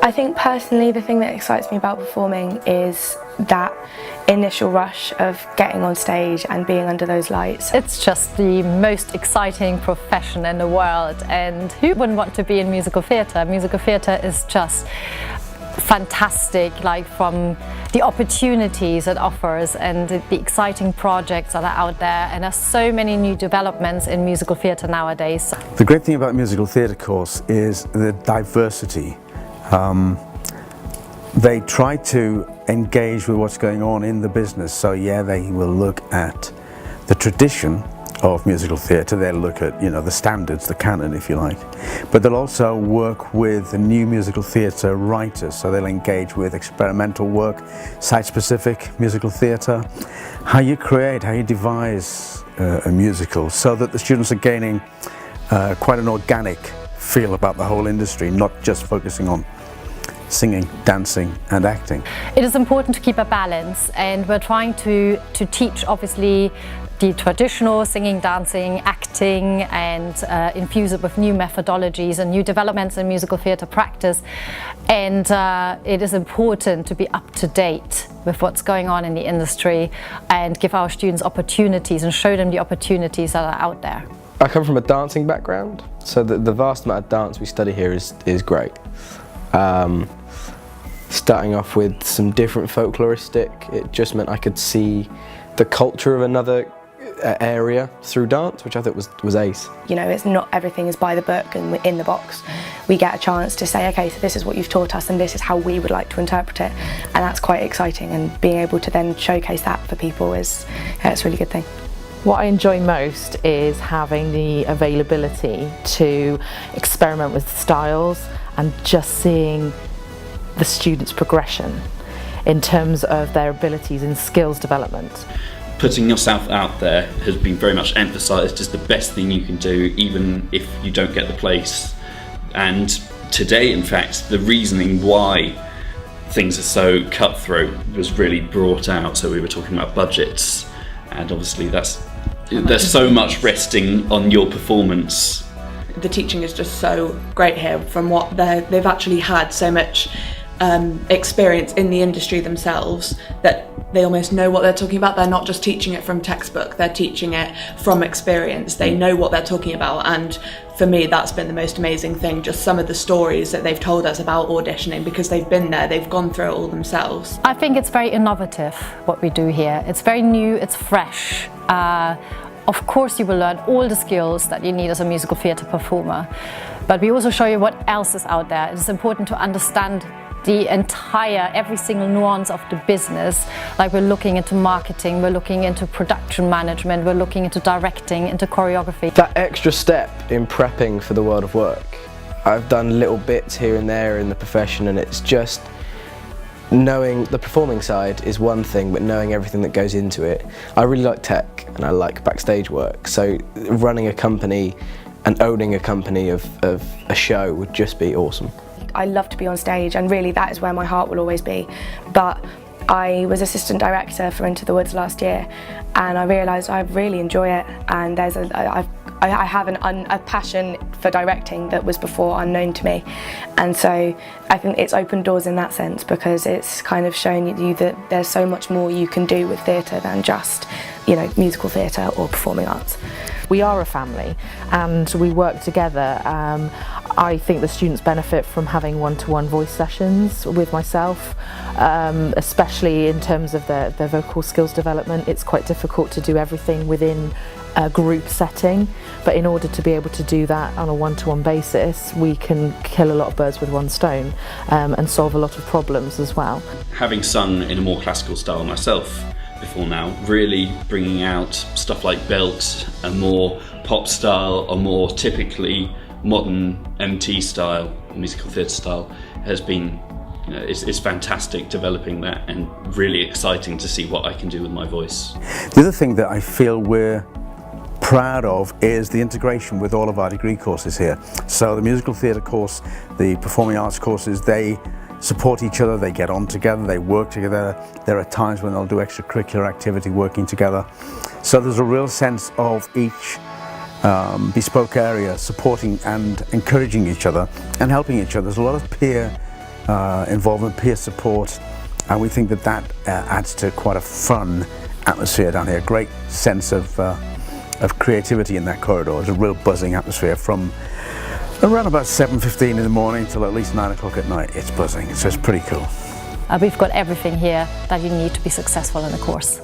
I think personally the thing that excites me about performing is that initial rush of getting on stage and being under those lights. It's just the most exciting profession in the world, and who wouldn't want to be in musical theatre? Musical theatre is just fantastic, like from the opportunities it offers and the exciting projects that are out there, and there's so many new developments in musical theatre nowadays. The great thing about musical theatre course is the diversity. They try to engage with what's going on in the business, so yeah, they will look at the tradition of musical theatre, they'll look at, you know, the standards, the canon if you like, but they'll also work with the new musical theatre writers, so they'll engage with experimental work, site-specific musical theatre, how you create, how you devise a musical, so that the students are gaining quite an organic feel about the whole industry, not just focusing on singing, dancing and acting. It is important to keep a balance, and we're trying to teach obviously the traditional singing, dancing, acting, and infuse it with new methodologies and new developments in musical theatre practice. And it is important to be up to date with what's going on in the industry and give our students opportunities and show them the opportunities that are out there. I come from a dancing background, so the vast amount of dance we study here is great. Starting off with some different folkloristic, it just meant I could see the culture of another area through dance, which I thought was ace. You know, it's not everything is by the book and in the box. We get a chance to say, okay, so this is what you've taught us and this is how we would like to interpret it, and that's quite exciting, and being able to then showcase that for people it's a really good thing. What I enjoy most is having the availability to experiment with styles and just seeing the students' progression in terms of their abilities and skills development. Putting yourself out there has been very much emphasised as the best thing you can do, even if you don't get the place. And today, in fact, the reasoning why things are so cutthroat was really brought out. So we were talking about budgets, and obviously there's so much resting on your performance. The teaching is just so great here, from what they've actually had so much experience in the industry themselves that they almost know what they're talking about. They're not just teaching it from textbook, they're teaching it from experience. They know what they're talking about, and for me that's been the most amazing thing, just some of the stories that they've told us about auditioning, because they've been there, they've gone through it all themselves. I think it's very innovative what we do here. It's very new, it's fresh. Of course you will learn all the skills that you need as a musical theatre performer, but we also show you what else is out there. It's important to understand every single nuance of the business. Like, we're looking into marketing, we're looking into production management, we're looking into directing, into choreography. That extra step in prepping for the world of work. I've done little bits here and there in the profession, and it's just knowing the performing side is one thing, but knowing everything that goes into it. I really like tech and I like backstage work, so running a company and owning a company of a show would just be awesome. I love to be on stage, and really that is where my heart will always be. But I was assistant director for Into the Woods last year, and I realised I really enjoy it, and I have a passion for directing that was before unknown to me, and so I think it's opened doors in that sense, because it's kind of shown you that there's so much more you can do with theatre than just, you know, musical theatre or performing arts. We are a family and we work together. I think the students benefit from having one-to-one voice sessions with myself, especially in terms of their vocal skills development. It's quite difficult to do everything within a group setting, but in order to be able to do that on a one-to-one basis, we can kill a lot of birds with one stone and solve a lot of problems as well. Having sung in a more classical style myself before now, really bringing out stuff like Belt, a more pop style, a more typically modern MT style, musical theatre style, has been, you know, it's fantastic developing that, and really exciting to see what I can do with my voice. The other thing that I feel we're proud of is the integration with all of our degree courses here. So the musical theatre course, the performing arts courses, they support each other, they get on together, they work together. There are times when they'll do extracurricular activity working together. So there's a real sense of each bespoke area supporting and encouraging each other and helping each other. There's a lot of peer involvement, peer support, and we think that that adds to quite a fun atmosphere down here. Great sense of creativity in that corridor. There's a real buzzing atmosphere from around about 7:15 in the morning till at least 9 o'clock at night. It's buzzing, so it's pretty cool. We've got everything here that you need to be successful in the course.